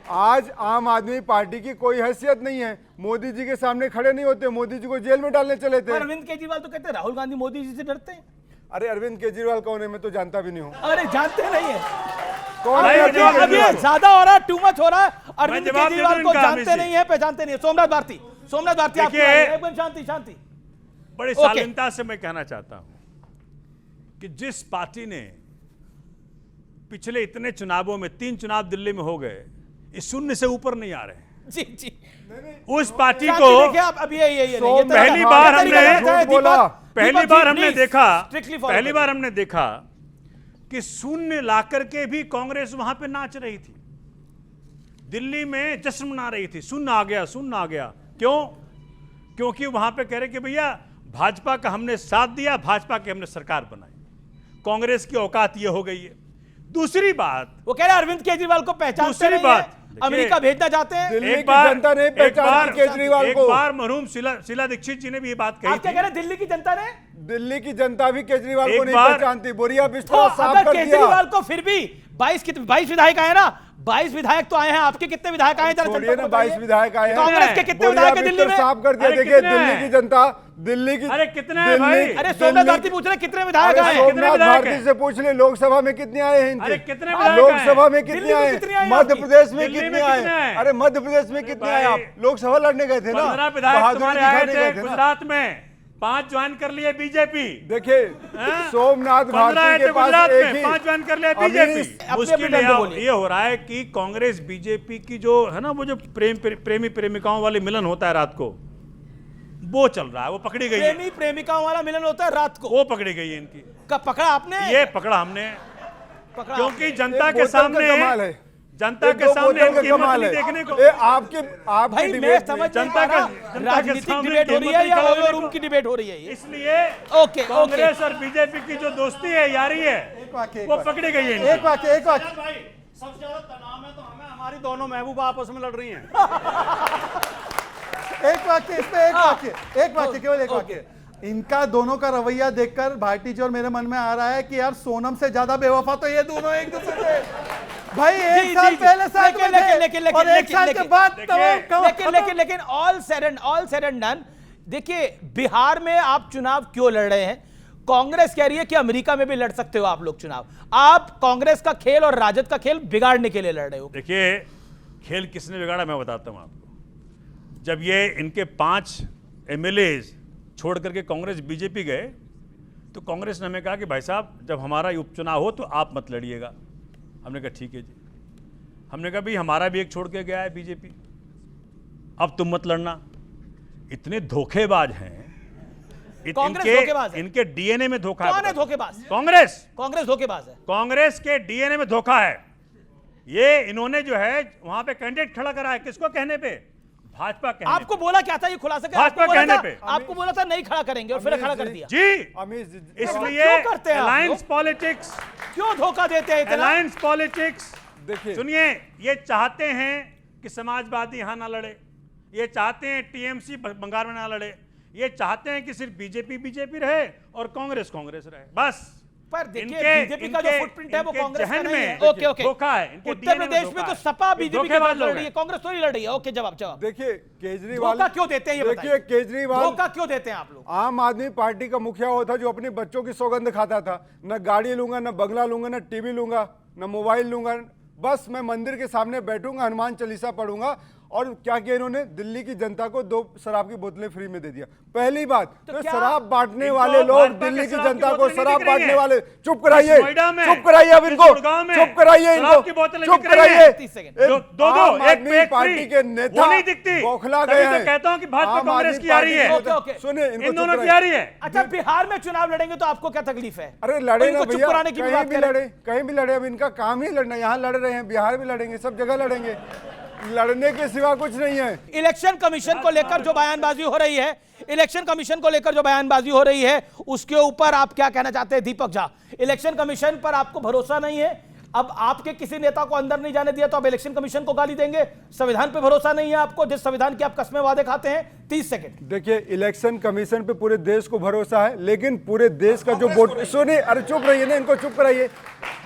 आज आम आदमी पार्टी की कोई हैसियत नहीं है, मोदी जी के सामने खड़े नहीं होते, मोदी जी को जेल में डालने चले थे। अरविंद केजरीवाल तो कहते हैं राहुल गांधी मोदी जी से डरते हैं। अरे अरविंद केजरीवाल कौन है, मैं तो जानता भी नहीं हूँ। अरे जानते नहीं है कौन है? अभी ज्यादा हो रहा है, टू मच हो रहा है। अरविंद केजरीवाल को जानते नहीं है, पहचानते नहीं है। सोमनाथ भारती आप एकदम शांति। बड़ी शालीनता से मैं कहना चाहता हूं कि जिस पार्टी ने पिछले इतने चुनावों में 3 चुनाव दिल्ली में हो गए, इस 0 से ऊपर नहीं आ रहे हैं। जी उस पार्टी को पहली बार हमने देखा कि 0 लाकर के भी कांग्रेस वहां पे नाच रही थी, दिल्ली में जश्न मना रही थी। 0 आ गया। क्यों? क्योंकि वहां पे कह रहे कि भैया भाजपा का हमने साथ दिया, भाजपा की हमने सरकार बनाई। कांग्रेस की औकात ये हो गई है। दूसरी बात, वो कह रहे अरविंद केजरीवाल को पहचानते नहीं है, अमेरिका भेजना चाहते हैं। दिल्ली की जनता ने पहचाना केजरीवाल को। एक बार मरहूम शीला दीक्षित जी ने भी ये बात कही। आप क्या कह रहे हैं? दिल्ली की जनता ने, दिल्ली की जनता भी केजरीवाल को नहीं पहचानती। बोरिया बिस्तर साफ कर दिया। केजरीवाल को फिर भी 22 विधायक आए ना, 22 विधायक तो आए हैं। आपके कितने विधायक आए? छोड़िए ना, 22 विधायक आए हैं। कांग्रेस के कितने विधायक दिल्ली में? साफ कर दिया। देखिए दिल्ली की जनता, दिल्ली की, अरे कितने हैं भाई? अरे सोमनाथ भारती पूछ रहे कितने विधायक आए? सोमनाथ भारती से पूछ ले लोकसभा में कितने आए हैं इनके? अरे कितने विधायक? लोकसभा में कितने आए? मध्य प्रदेश में कितने आए? अरे मध्य प्रदेश में कितने आए? आप लोकसभा लड़ने गए थे ना? 15 विधायक तुम्हारे आए थे गुजरात में, 5 ज्वाइन कर लिए बीजेपी। देखिए सोमनाथ भारती के पास एक ही 5 ज्वाइन कर लिए बीजेपी। मुश्किल ये हो रहा है कि कांग्रेस बीजेपी की जो है ना, वो जो प्रेमी प्रेमिकाओं वाले मिलन होता है रात को, वो चल रहा है, वो पकड़ी गई। प्रेमी प्रेमिकाओं वाला मिलन होता है रात को, वो पकड़ी गई है इनकी। कब पकड़ा आपने? ये पकड़ा हमने, क्योंकि जनता के सामने कमाल है देखने को। आपके भाई मैं समझ जनता का राजनीतिक डिबेट हो रही है या ओवर रूम की डिबेट हो रही है? इसलिए कांग्रेस और बीजेपी की जो दोस्ती है, यारी है, वो पकड़ी गई है। एक वाक्य सबसे ज्यादा तनाव में तो हमें हमारी दोनों महबूबा आपस में लड़ रही हैं। एक वाक्य केवल एक वाक्य। इनका दोनों का रवैया देखकर भारती जी और मेरे मन में आ रहा है कि यार सोनम से ज्यादा बेवफा तो ये दोनों एक दूसरे से। भाई एक साल पहले साथ में थे और एक साल के बाद लेकिन ऑल सेड एंड डन। देखिए बिहार में आप चुनाव क्यों लड़ रहे हैं? कांग्रेस कह रही है कि अमेरिका में भी लड़ सकते हो आप लोग चुनाव। आप कांग्रेस का खेल और राजद का खेल बिगाड़ने के लिए लड़ रहे हो। देखिए खेल किसने बिगाड़ा मैं बताता हूं आपको। जब ये इनके 5 MLA छोड़ करके कांग्रेस बीजेपी गए, तो कांग्रेस ने हमें कहा कि भाई साहब जब हमारा उपचुनाव हो तो आप मत लड़िएगा। हमने कहा ठीक है जी। हमने कहा भाई हमारा भी एक छोड़ के गया है बीजेपी, अब तुम मत लड़ना। इतने धोखेबाज हैं। कांग्रेस धोखेबाज है। इनके डीएनए में धोखा कौन है धोखेबाज? कांग्रेस धोखेबाज है। कांग्रेस के डीएनए में धोखा है। ये इन्होंने जो है वहां पे कैंडिडेट खड़ा करा है, किसको कहने पे? भाजपा कहने। आपको बोला क्या था ये खुलासा? भाजपा कहने पे। आपको बोला था नहीं खड़ा करेंगे और फिर खड़ा कर दिया। जी, इसलिए अलायंस पॉलिटिक्स, क्यों धोखा देते हैं इतना? अलायंस पॉलिटिक्स, देखिए सुनिए, ये चाहते हैं कि समाजवादी यहां ना लड़े, ये चाहते हैं टीएमसी बंगाल में ना लड़े, ये चाहते हैं कि सिर्फ बीजेपी रहे और कांग्रेस रहे, बस। पर देखिए बीजेपी का जो फुटप्रिंट है वो कांग्रेस का नहीं है। ओके धोखा है। उत्तर प्रदेश में तो सपा बीजेपी के साथ लड़ रही है, कांग्रेस थोड़ी लड़ रही है। ओके, जवाब। देखिए केजरीवाल धोखा क्यों देते हैं, ये बताइए। देखिए केजरीवाल धोखा क्यों देते हैं आप लोग? आम आदमी पार्टी का मुखिया वो था जो अपने बच्चों की सौगंध खाता था, न गाड़ी लूंगा, न बंगला लूंगा, न टीवी लूंगा, न मोबाइल लूंगा, बस मैं मंदिर के सामने बैठूंगा, हनुमान चालीसा पढ़ूंगा। और क्या किया इन्होंने? दिल्ली की जनता को 2 शराब की बोतलें फ्री में दे दिया। पहली बात तो शराब बांटने वाले लोग, दिल्ली की जनता को शराब बांटने वाले, चुप कराइए, चुप कराइए अब इनको, चुप कराइए इनको, चुप कराइए। एक पार्टी के नेता बौखला गए हैं। कहता हूं कि भाजपा कांग्रेस की आ रही है, सुने इन दोनों की आ रही है। अच्छा, बिहार में चुनाव लड़ेंगे तो आपको क्या तकलीफ है? अरे लड़े ना भैया, कहीं भी लड़े, अब इनका काम ही लड़ना। यहाँ लड़ रहे हैं, बिहार में लड़ेंगे, सब जगह लड़ेंगे, लड़ने के सिवा कुछ नहीं है। इलेक्शन कमीशन को लेकर जो बयानबाजी हो रही है, इलेक्शन कमीशन को लेकर जो बयानबाजी हो रही है, उसके ऊपर आप क्या कहना चाहते हैं दीपक झा? इलेक्शन कमीशन पर आपको भरोसा नहीं है? अब आपके किसी नेता को अंदर नहीं जाने दिया तो आप इलेक्शन कमीशन को गाली देंगे? संविधान पे भरोसा नहीं है आपको, जिस संविधान की आप कस्में वादे खाते हैं? 30 सेकंड। देखिए, इलेक्शन कमीशन पे पूरे देश को भरोसा है, लेकिन पूरे देश का जो वोट, सुनिए, अरे चुप रहिए ना, इनको चुप कराइए।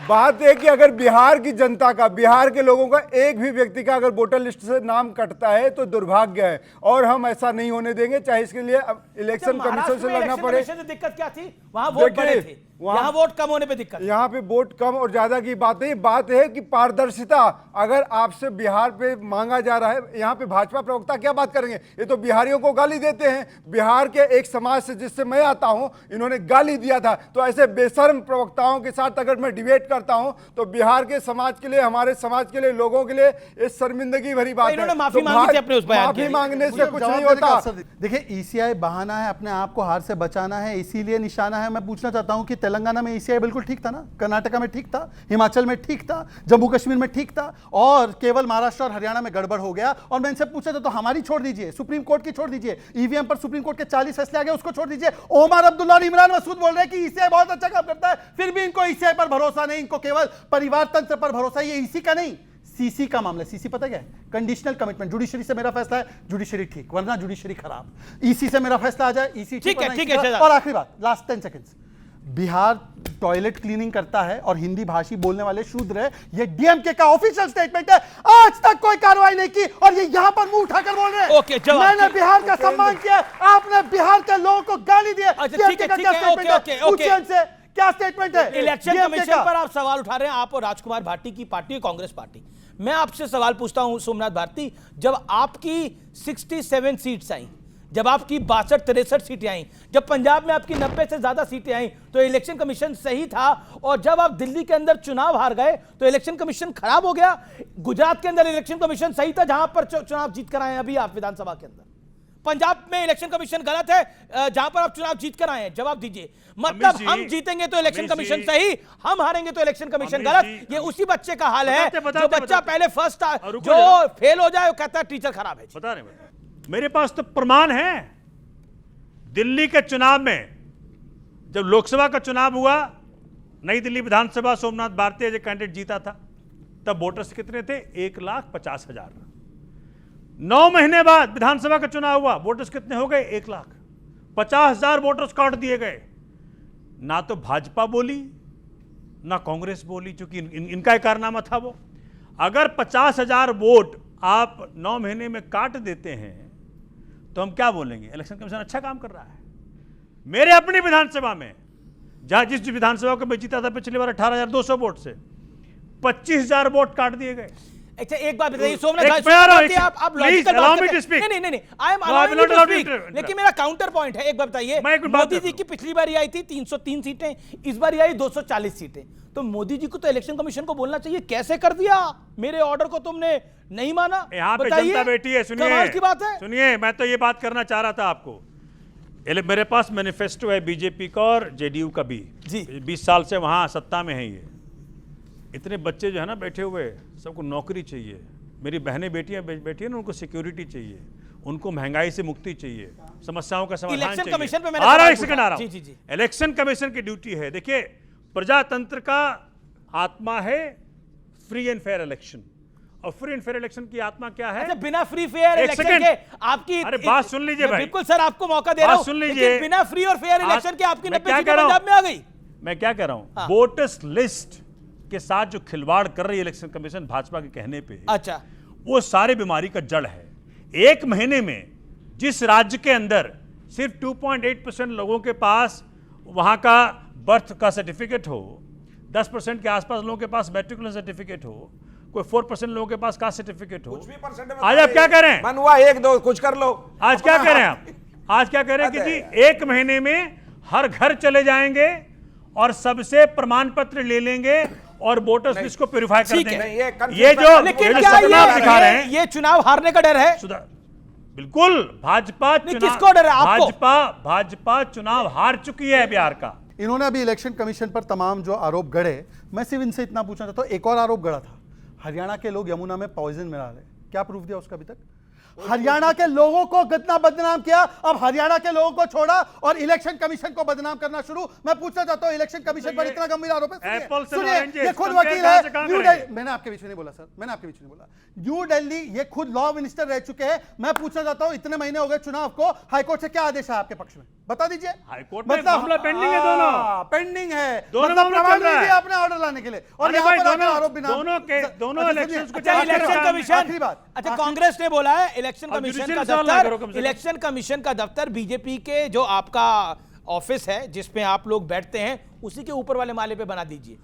बात है कि अगर बिहार की जनता का, बिहार के लोगों का एक भी व्यक्ति का अगर वोटर लिस्ट से नाम कटता है तो दुर्भाग्य है, और हम ऐसा नहीं होने देंगे, चाहे इसके लिए इलेक्शन कमीशन से लड़ना पड़े। दिक्कत क्या थी? वहां वोट बड़े थे, यहाँ वोट कम होने पे दिक्कत। यहाँ पे वोट कम और ज्यादा की बात नहीं, बात है कि पारदर्शिता अगर आपसे बिहार पे मांगा जा रहा है, यहाँ पे भाजपा प्रवक्ता क्या बात करेंगे? ये तो बिहारियों को गाली देते हैं। बिहार के एक समाज से जिससे मैं आता हूँ, इन्होंने गाली दिया था। तो ऐसे बेशर्म प्रवक्ताओं के साथ अगर मैं डिबेट करता हूँ तो बिहार के समाज के लिए, हमारे समाज के लिए, लोगों के लिए ये शर्मिंदगी भरी बात है। माफी मांगी थी अपने उस बयान की। माफी मांगने से कुछ नहीं होता। देखिए, ईसीआई बहाना है, अपने आप को हार से बचाना है, इसीलिए निशाना है। मैं पूछना चाहता हूं कि तेलंगाना में ईसीआई बिल्कुल ठीक था ना, कर्नाटका में ठीक था, हिमाचल में ठीक था, जम्मू कश्मीर में ठीक था, और केवल महाराष्ट्र और हरियाणा में गड़बड़ हो गया। और मैं इनसे पूछा था तो हमारी छोड़ दीजिए, सुप्रीम कोर्ट की छोड़ दीजिए, ईवीएम पर सुप्रीम कोर्ट के 40 फैसले आ गए, उसको छोड़ दीजिए। ओमर अब्दुल्ला और इमरान मसूद बोल रहे हैं कि ईसीआई बहुत अच्छा काम करता है, फिर भी इनको ईसीआई पर भरोसा नहीं, इनको केवल परिवार तंत्र पर भरोसा है। ये ईसी का नहीं, सीसी का मामला। सीसी पता क्या है? Conditional commitment. जुडिशरी से मेरा फैसला है, जुडिशरी ठीक, वरना जुडिशरी खराब। ईसी से मेरा फैसला आ जाए, ईसी ठीक है। और आखिरी बात, last 10 seconds, Bihar toilet cleaning करता है और हिंदी भाषी बोलने वाले शूद्र है, ये डीएमके का ऑफिशियल स्टेटमेंट है। आज तक कोई कार्रवाई नहीं की और ये यहां पर मुंह उठाकर बोल रहे हैं मैंने बिहार का सम्मान किया, आपने बिहार के लोगों को गाली दी। क्या स्टेटमेंट है? इलेक्शन कमीशन पर आप सवाल उठा रहे हैं, आप और राजकुमार भाटी की पार्टी और कांग्रेस पार्टी। मैं आपसे सवाल पूछता हूं सोमनाथ भारती, जब आपकी 67 सीट्स आई, जब आपकी 62-63 सीटें आई, जब पंजाब में आपकी 90 से ज्यादा सीटें आई, तो इलेक्शन कमीशन सही था। और जब आप दिल्ली के अंदर चुनाव हार गए तो इलेक्शन कमीशन खराब हो गया। गुजरात के अंदर इलेक्शन कमीशन सही था, जहां पर चुनाव जीत कर आए अभी आप विधानसभा के अंदर। पंजाब में इलेक्शन कमीशन गलत है, जहां पर आप चुनाव जीत कर आए हैं। जवाब दीजिए। मतलब हम जीतेंगे तो इलेक्शन कमीशन सही, हम हारेंगे तो इलेक्शन कमीशन गलत। ये उसी बच्चे का हाल है जो बच्चा पहले फर्स्ट था, जो फेल हो जाए वो कहता है टीचर खराब है। बता रहे मेरे पास तो प्रमाण है। दिल्ली के चुनाव में, जब लोकसभा का चुनाव हुआ, नई दिल्ली विधानसभा, सोमनाथ भारती जो कैंडिडेट जीता था, तब वोटर्स कितने थे? 1,50,000। 9 महीने बाद विधानसभा का चुनाव हुआ, वोटर्स कितने हो गए? 1,50,000 वोटर्स काट दिए गए। ना तो भाजपा बोली ना कांग्रेस बोली, क्योंकि इनका एक कारनामा था वो। अगर 50,000 वोट आप 9 महीने में काट देते हैं तो हम क्या बोलेंगे? इलेक्शन कमीशन अच्छा काम कर रहा है। मेरे अपनी विधानसभा में, जहां जिस विधानसभा को मैं जीता था पिछली बार 18,200 वोट से, 25,000 वोट काट दिए गए। अच्छा एक बात बताइए सोमनाथ एक भाई, मैं आ रहा हूं, सुनिए, आप please लॉजिकल allow बात me करते to speak. हैं। नहीं I am No, I will not allow you to- लेकिन मेरा काउंटर पॉइंट है, एक बात बताइए, मैं एक बात मोदी करता जी हूं। की पिछली बार आई थी 303 सीटें, इस बार आई 240 सीटें, तो मोदी जी को तो इलेक्शन कमीशन को बोलना चाहिए कैसे कर दिया, मेरे ऑर्डर को तुमने नहीं माना। यहाँ पे बताइए, जनता बैठी है, सुनिए कमाल की बात है। सुनिए, मैं तो ये बात करना चाह रहा था आपको। मेरे पास मैनिफेस्टो है बीजेपी का और जेडीयू का भी जी। 20 साल से वहां सत्ता में है ये। इतने बच्चे जो है ना बैठे हुए, सबको नौकरी चाहिए, मेरी बहनें बेटियां बैठी है ना, उनको सिक्योरिटी चाहिए, उनको महंगाई से मुक्ति चाहिए, समस्याओं का समाधान इलेक्शन चाहिए। कमीशन पे मैंने आ रहा सवाल एक सेकंड पूछा। आ रहा जी, हूं। जी, जी। इलेक्शन कमीशन की ड्यूटी है, देखिए प्रजातंत्र का आत्मा है फ्री एंड फेयर इलेक्शन, और फ्री एंड फेयर इलेक्शन की आत्मा क्या है? अच्छा, बिना फ्री फेयर एक इलेक्शन सेकंड। के आपकी, अरे बात सुन लीजिए मैं भाई। बिल्कुल सर आपको मौका दे रहा बात हूं, सुन लेकिन लीजिए। बिना फ्री और फेयर आज- इलेक्शन के आपकी मैं 90 क्या सीटें कह रहा हूं? पंजाब में आ गई। मैं क्या कह रहा हूं? हाँ। वोटर्स लिस्ट के साथ जो खिलवाड़ कर रही है इलेक्शन कमीशन भाजपा के कहने पे, अच्छा, वो सारे बीमारी का जड़ है। एक महीने में जिस राज्य के अंदर सिर्फ 2.8% लोगों के पास वहां का बर्थ का सर्टिफिकेट हो, 10% के आसपास लोगों के पास मैट्रिकुलेशन सर्टिफिकेट हो, कोई 4% लोगों के पास कास्ट सर्टिफिकेट हो, आज आप क्या कह रहे हैं? मन हुआ एक दो कुछ कर लो। आज क्या कह रहे हैं आप? आज क्या कह रहे हैं कि जी एक महीने में हर घर चले जाएंगे और सबसे प्रमाण पत्र ले लेंगे और वोटर्स लिस्ट को प्यूरिफाई कर ठीक है। देंगे। ये जो लेकिन क्या सपना आप दिखा रहे हैं, ये चुनाव हारने का डर है? बिल्कुल भाजपा किसको डर है? आपको? भाजपा चुनाव हार चुकी है बिहार का। इन्होंने अभी इलेक्शन कमीशन पर तमाम जो आरोप गढ़े, मैं सिर्फ इनसे इतना पूछना चाहता हूं, एक और आरोप गढ़ा था, हरियाणा के लोग यमुना में पॉइजन मिला रहे, क्या प्रूफ दिया उसका अभी तक? हरियाणा के लोगों को कितना बदनाम किया, अब हरियाणा के लोगों को छोड़ा और इलेक्शन कमीशन को बदनाम करना शुरू। मैं पूछना चाहता हूं इलेक्शन कमीशन पर इतना गंभीर आरोप है, सुनिए, ये खुद वकील है न्यू दिल्ली, मैंने आपके बीच में नहीं बोला सर, मैंने आपके बीच में नहीं बोला, न्यू दिल्ली ये खुद लॉ मिनिस्टर रह चुके हैं। मैं पूछना चाहता हूं इतने महीने हो गए चुनाव को, हाईकोर्ट से क्या आदेश है आपके पक्ष में, बता दीजिए। हाईकोर्ट में मामला पेंडिंग है, दोनों पेंडिंग है, दोनों मतलब मामला प्रमाण चल रहा नहीं है। दिया आपने ऑर्डर लाने के लिए, और यहाँ पर आकर आरोप बिना दोनों इलेक्शंस को अच्छा, इलेक्शन कमीशन, आखिरी बात, अच्छा कांग्रेस ने बोला है इलेक्शन अब कमीशन जुडिशियल का सवाल ना करो कम दफ्तर, से कम। इलेक्शन कमीशन का दफ्तर बीजेपी के जो आपका ऑफिस है जिसमें आप लोग बैठते हैं उसी के ऊपर वाले माले पे बना दीजिए,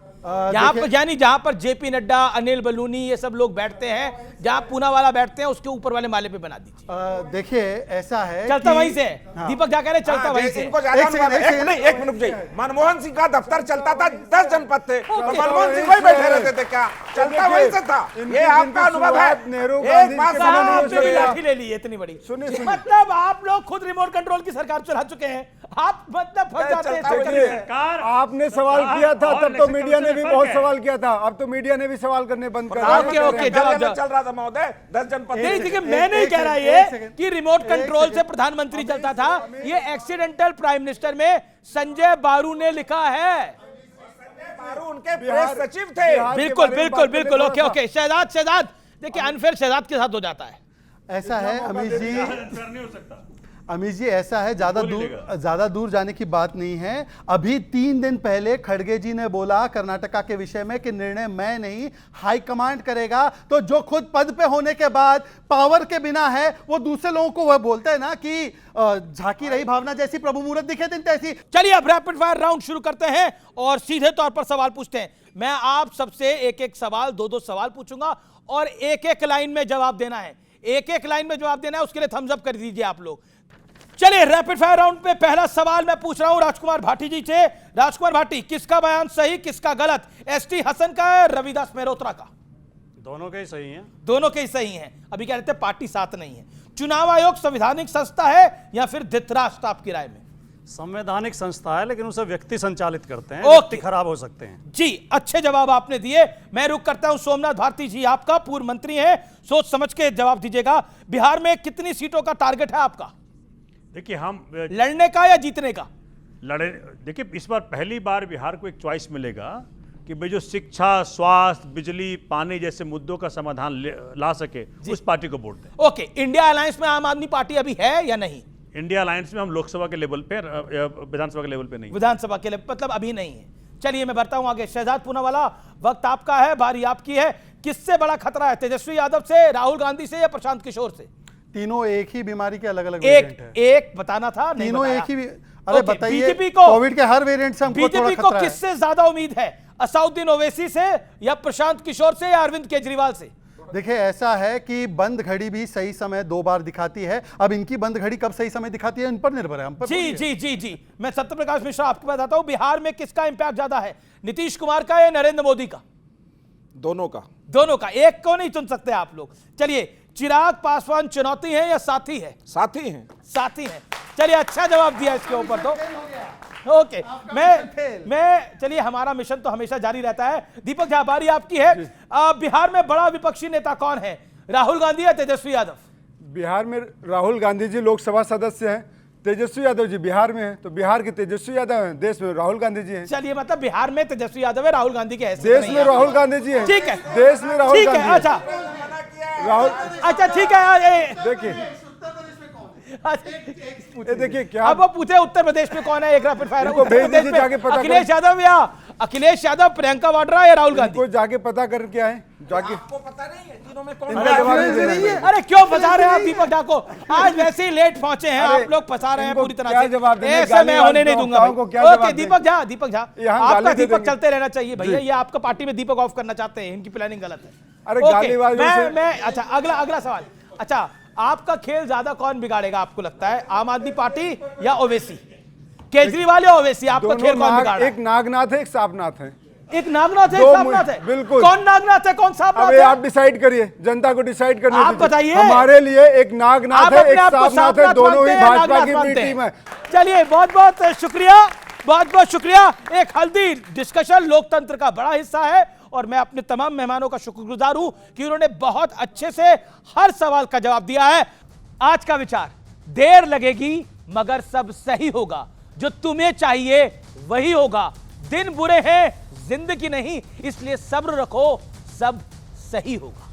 यहाँ पर यानी जहां पर जेपी नड्डा, अनिल बलूनी ये सब लोग बैठते हैं, जहां पूनावाला बैठते हैं उसके ऊपर वाले माले पे बना दीजिए। देखिए ऐसा है चलता कि- वहीं से, हाँ। दीपक क्या कह रहे हैं, चलता वहीं से। इनको ज्यादा अनुभव है। एक मिनट जी, मनमोहन सिंह का दफ्तर चलता था, 10 जनपद थे, तो मनमोहन सिंह वही बैठे रहते थे, क्या चलता वहीं से था? ये आपका अनुभव है। एक बात आपने भी लाठी ले ली इतनी बड़ी, मतलब आप लोग खुद रिमोट कंट्रोल की सरकार चला चुके हैं, आप मतलब फंस जाते हैं सरकार। आपने सवाल किया था तब तो मीडिया ने भी बहुत सवाल किया था, अब तो मीडिया ने भी सवाल करने बंद कर दिया। ओके, जवाब चल रहा था महोदय, 10 जनपद नहीं, देखिए मैं नहीं कह रहा ये कि रिमोट कंट्रोल से प्रधानमंत्री चलता था, ये एक्सीडेंटल प्राइम मिनिस्टर में संजय बारू ने लिखा है। बारू उनके प्रेस सचिव थे। बिल्कुल बिल्कुल बिल्कुल, ओके ओके। शहजाद देखिए अनफेयर शहजाद के साथ हो जाता है। ऐसा है अमीश जी, नहीं हो सकता। अमीश जी ऐसा है, ज्यादा दूर जाने की बात नहीं है। अभी 3 दिन पहले खड़गे जी ने बोला कर्नाटका के विषय में कि निर्णय मैं नहीं हाईकमांड करेगा, तो जो खुद पद पे होने के बाद पावर के बिना है वो दूसरे लोगों को वह बोलते हैं ना कि झांकी रही भावना जैसी प्रभु मुहूर्त दिखे दिन तैसी। चलिए अब रैपिड फायर राउंड शुरू करते हैं और सीधे तौर पर सवाल पूछते हैं। मैं आप सबसे एक एक सवाल, 2-2 सवाल पूछूंगा और एक एक लाइन में जवाब देना है, एक एक लाइन में जवाब देना है, उसके लिए थम्स अप कर दीजिए आप लोग। चलिए रैपिड फायर राउंड पे पहला सवाल मैं पूछ रहा हूं राजकुमार भाटी जी से। राजकुमार भाटी, किसका बयान सही किसका गलत, एसटी हसन का है रविदास मेहरोत्रा का? दोनों के ही सही हैं। दोनों के ही सही हैं। अभी कह रहे थे पार्टी साथ नहीं है। चुनाव आयोग संवैधानिक संस्था है या फिर धृतराष्ट्र आपकी राय में? संवैधानिक संस्था है लेकिन उसे व्यक्ति संचालित करते हैं, ओके। व्यक्ति खराब हो सकते हैं। जी अच्छे जवाब आपने दिए। मैं रुक करता हूं सोमनाथ भारती जी, आपका पूर्व मंत्री है, सोच समझ के जवाब दीजिएगा। बिहार में कितनी सीटों का टारगेट है आपका? देखिए हम लड़ने का या जीतने का? लड़े, देखिए इस बार पहली बार बिहार को एक चॉइस मिलेगा कि भाई जो शिक्षा, स्वास्थ्य, बिजली, पानी जैसे मुद्दों का समाधान ला सके उस पार्टी को वोट दें। ओके, इंडिया अलायंस में आम आदमी पार्टी अभी है या नहीं? इंडिया अलायंस में हम लोकसभा के लेवल पे, विधानसभा के लेवल पे नहीं। विधानसभा के लेवल मतलब अभी नहीं है। चलिए मैं बढ़ता हूं आगे। शहजाद पूनावाला, वक्त आपका है, बारी आपकी है। किससे बड़ा खतरा है, तेजस्वी यादव से, राहुल गांधी से या प्रशांत किशोर से? तीनों एक ही बीमारी के अलग अलग वेरिएंट है। एक बताना था, नहीं तीनों बताया। एक ही अरे बताइए, बीजेपी को, कोविड के हर वेरिएंट से हमको थोड़ा बीजेपी को खतरा है। किससे ज्यादा उम्मीद है, असउद्दीन ओवैसी से या प्रशांत किशोर से या अरविंद केजरीवाल से? देखिए, ऐसा है कि बंद घड़ी भी सही समय 2 बार दिखाती है। अब इनकी बंद घड़ी कब सही समय दिखाती है, इन पर निर्भर है, हम पर जी जी जी जी। मैं सत्य प्रकाश मिश्रा आपके पास आता हूं। बिहार में किसका इंपैक्ट ज्यादा है, नीतीश कुमार का या नरेंद्र मोदी का? दोनों का। दोनों का, एक को नहीं चुन सकते आप लोग। चलिए, चिराग पासवान चुनौती है या साथी है? साथी हैं। साथी है। चलिए, अच्छा जवाब दिया इसके ऊपर तो। ओके, मैं चलिए, हमारा मिशन तो हमेशा जारी रहता है। दीपक झा, बारी आपकी है। बिहार में बड़ा विपक्षी नेता कौन है, राहुल गांधी या तेजस्वी यादव? बिहार में राहुल गांधी जी लोकसभा सदस्य हैं, तेजस्वी यादव जी बिहार में हैं, तो बिहार के तेजस्वी यादव हैं, देश में राहुल गांधी जी हैं। चलिए, मतलब बिहार में तेजस्वी यादव है, राहुल गांधी के हैसियत देश में राहुल गांधी जी हैं। ठीक है, देश में राहुल ठीक गांधी है। अच्छा राहुल, अच्छा, ठीक है। देखिए देखिए क्या, अब वो पूछे उत्तर प्रदेश में कौन है, एक रैपिड फायर। इनको भेज दीजिए जाके पता अखिलेश यादव या अखिलेश यादव, प्रियंका वाड्रा या राहुल गांधी? को जाके पता कर क्या है, जाके आपको पता नहीं है तीनों में कौन इनका जवाब नहीं है। अरे क्यों फंसा रहे हैं आप दीपक झा को? आज वैसे ही लेट पहुंचे हैं आप लोग, फंसा रहे हैं पूरी तरह से। जवाब ऐसे मैं होने नहीं दूंगा भाई। ओके दीपक झा, दीपक झा, आपका दीपक चलते रहना चाहिए भैया। ये आपका पार्टी में दीपक ऑफ करना चाहते हैं, इनकी प्लानिंग गलत है। अरे मैं अच्छा, अगला सवाल। अच्छा, आपका खेल ज्यादा कौन बिगाड़ेगा आपको लगता है, आम आदमी पार्टी या ओवैसी? केजरीवाल या ओवैसी, आपका खेल कौन बिगाड़ेगा? एक नागनाथ है, एक सांपनाथ है। एक नागनाथ है, एक सांपनाथ है। बिल्कुल। कौन नागनाथ है, कौन सांपनाथ है? आप डिसाइड करिए, जनता को डिसाइड करने आप बताइए। हमारे लिए एक नागनाथ है, एक सांपनाथ है, दोनों ही भाजपा की टीम है। चलिए, बहुत बहुत शुक्रिया, बहुत बहुत शुक्रिया। एक हल्दी डिस्कशन लोकतंत्र का बड़ा हिस्सा है और मैं अपने तमाम मेहमानों का शुक्रगुजार हूं कि उन्होंने बहुत अच्छे से हर सवाल का जवाब दिया है। आज का विचार, देर लगेगी मगर सब सही होगा, जो तुम्हें चाहिए वही होगा। दिन बुरे हैं, जिंदगी नहीं, इसलिए सब्र रखो, सब सही होगा।